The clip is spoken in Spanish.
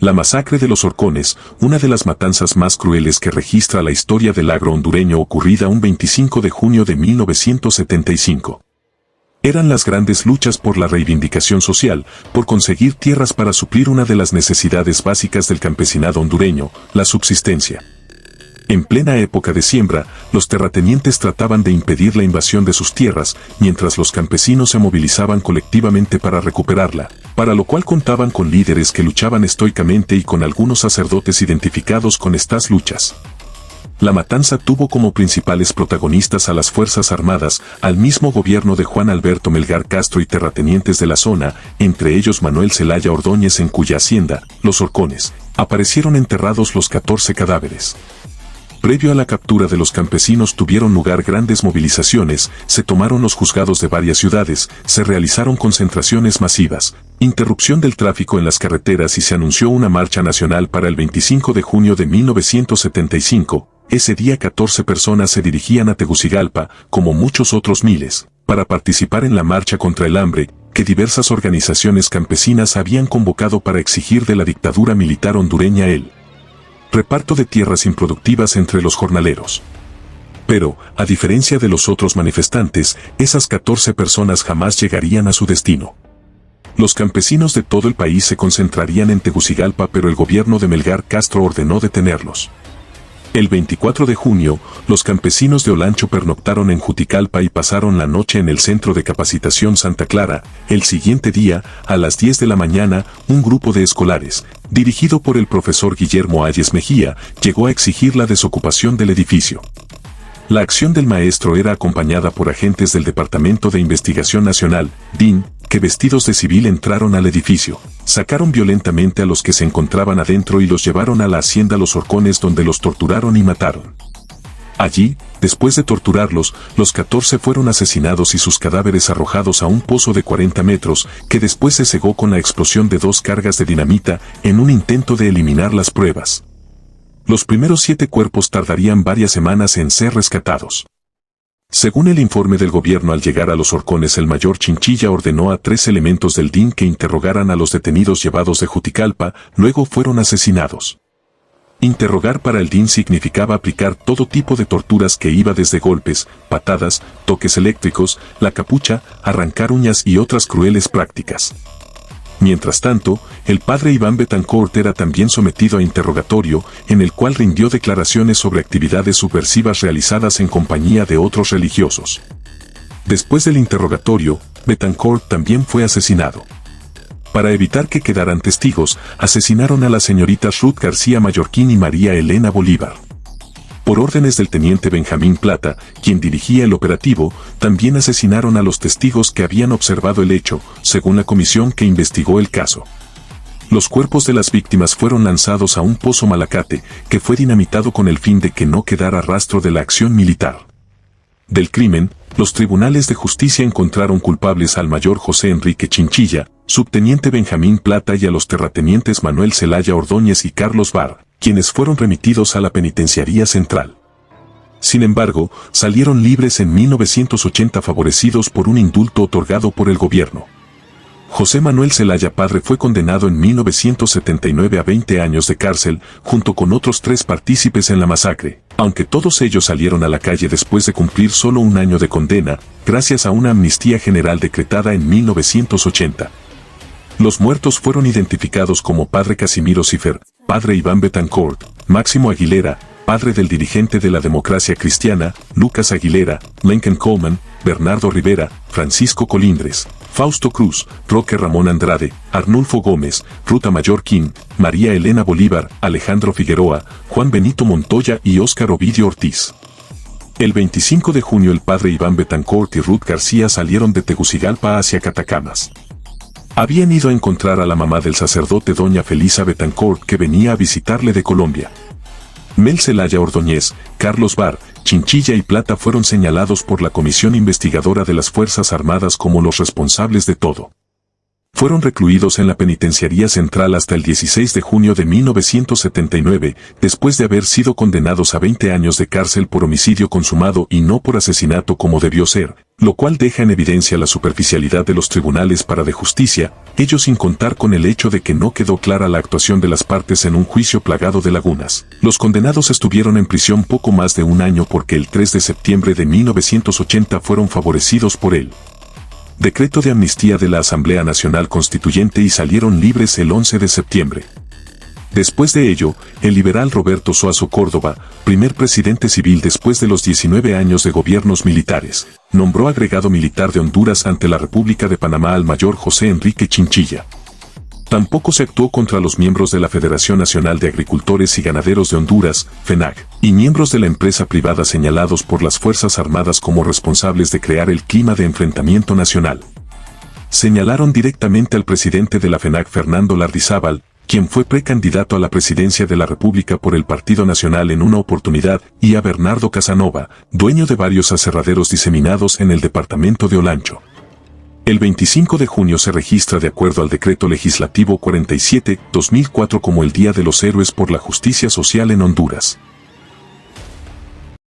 La masacre de los Horcones, una de las matanzas más crueles que registra la historia del agro hondureño, ocurrida un 25 de junio de 1975. Eran las grandes luchas por la reivindicación social, por conseguir tierras para suplir una de las necesidades básicas del campesinado hondureño, la subsistencia. En plena época de siembra, los terratenientes trataban de impedir la invasión de sus tierras, mientras los campesinos se movilizaban colectivamente para recuperarla, para lo cual contaban con líderes que luchaban estoicamente y con algunos sacerdotes identificados con estas luchas. La matanza tuvo como principales protagonistas a las Fuerzas Armadas, al mismo gobierno de Juan Alberto Melgar Castro y terratenientes de la zona, entre ellos Manuel Zelaya Ordóñez, en cuya hacienda, Los Horcones, aparecieron enterrados los 14 cadáveres. Previo a la captura de los campesinos tuvieron lugar grandes movilizaciones, se tomaron los juzgados de varias ciudades, se realizaron concentraciones masivas, interrupción del tráfico en las carreteras y se anunció una marcha nacional para el 25 de junio de 1975. Ese día 14 personas se dirigían a Tegucigalpa, como muchos otros miles, para participar en la marcha contra el hambre, que diversas organizaciones campesinas habían convocado para exigir de la dictadura militar hondureña el reparto de tierras improductivas entre los jornaleros. Pero, a diferencia de los otros manifestantes, esas 14 personas jamás llegarían a su destino. Los campesinos de todo el país se concentrarían en Tegucigalpa, pero el gobierno de Melgar Castro ordenó detenerlos. El 24 de junio, los campesinos de Olancho pernoctaron en Juticalpa y pasaron la noche en el Centro de Capacitación Santa Clara. El siguiente día, a las 10 de la mañana, un grupo de escolares, dirigido por el profesor Guillermo Ayes Mejía, llegó a exigir la desocupación del edificio. La acción del maestro era acompañada por agentes del Departamento de Investigación Nacional, DIN, que vestidos de civil entraron al edificio, sacaron violentamente a los que se encontraban adentro y los llevaron a la hacienda Los Horcones, donde los torturaron y mataron. Allí, después de torturarlos, los 14 fueron asesinados y sus cadáveres arrojados a un pozo de 40 metros, que después se cegó con la explosión de 2 cargas de dinamita, en un intento de eliminar las pruebas. Los primeros 7 cuerpos tardarían varias semanas en ser rescatados. Según el informe del gobierno, al llegar a Los Horcones, el mayor Chinchilla ordenó a 3 elementos del DIN que interrogaran a los detenidos llevados de Juticalpa, luego fueron asesinados. Interrogar para el DIN significaba aplicar todo tipo de torturas que iba desde golpes, patadas, toques eléctricos, la capucha, arrancar uñas y otras crueles prácticas. Mientras tanto, el padre Iván Betancourt era también sometido a interrogatorio, en el cual rindió declaraciones sobre actividades subversivas realizadas en compañía de otros religiosos. Después del interrogatorio, Betancourt también fue asesinado. Para evitar que quedaran testigos, asesinaron a las señoritas Ruth García Mallorquín y María Elena Bolívar. Por órdenes del teniente Benjamín Plata, quien dirigía el operativo, también asesinaron a los testigos que habían observado el hecho, según la comisión que investigó el caso. Los cuerpos de las víctimas fueron lanzados a un pozo Malacate, que fue dinamitado con el fin de que no quedara rastro de la acción militar. Del crimen, los tribunales de justicia encontraron culpables al mayor José Enrique Chinchilla, subteniente Benjamín Plata y a los terratenientes Manuel Zelaya Ordóñez y Carlos Barr, quienes fueron remitidos a la Penitenciaría Central. Sin embargo, salieron libres en 1980 favorecidos por un indulto otorgado por el gobierno. José Manuel Zelaya padre fue condenado en 1979 a 20 años de cárcel, junto con otros 3 partícipes en la masacre, aunque todos ellos salieron a la calle después de cumplir solo un año de condena, gracias a una amnistía general decretada en 1980. Los muertos fueron identificados como padre Casimiro Cifer, padre Iván Betancourt, Máximo Aguilera, padre del dirigente de la Democracia Cristiana, Lucas Aguilera, Lincoln Coleman, Bernardo Rivera, Francisco Colindres, Fausto Cruz, Roque Ramón Andrade, Arnulfo Gómez, Ruta Mallorquín, María Elena Bolívar, Alejandro Figueroa, Juan Benito Montoya y Óscar Ovidio Ortiz. El 25 de junio el padre Iván Betancourt y Ruth García salieron de Tegucigalpa hacia Catacamas. Habían ido a encontrar a la mamá del sacerdote doña Felisa Betancourt, que venía a visitarle de Colombia. Mel Zelaya Ordóñez, Carlos Barr, Chinchilla y Plata fueron señalados por la Comisión Investigadora de las Fuerzas Armadas como los responsables de todo. Fueron recluidos en la penitenciaría central hasta el 16 de junio de 1979, después de haber sido condenados a 20 años de cárcel por homicidio consumado y no por asesinato como debió ser, lo cual deja en evidencia la superficialidad de los tribunales para de justicia, ello sin contar con el hecho de que no quedó clara la actuación de las partes en un juicio plagado de lagunas. Los condenados estuvieron en prisión poco más de un año porque el 3 de septiembre de 1980 fueron favorecidos por él. Decreto de amnistía de la Asamblea Nacional Constituyente y salieron libres el 11 de septiembre. Después de ello, el liberal Roberto Suazo Córdoba, primer presidente civil después de los 19 años de gobiernos militares, nombró agregado militar de Honduras ante la República de Panamá al mayor José Enrique Chinchilla. Tampoco se actuó contra los miembros de la Federación Nacional de Agricultores y Ganaderos de Honduras, FENAG, y miembros de la empresa privada señalados por las Fuerzas Armadas como responsables de crear el clima de enfrentamiento nacional. Señalaron directamente al presidente de la FENAG, Fernando Lardizábal, quien fue precandidato a la presidencia de la República por el Partido Nacional en una oportunidad, y a Bernardo Casanova, dueño de varios aserraderos diseminados en el departamento de Olancho. El 25 de junio se registra de acuerdo al Decreto Legislativo 47/2004 como el Día de los Héroes por la Justicia Social en Honduras.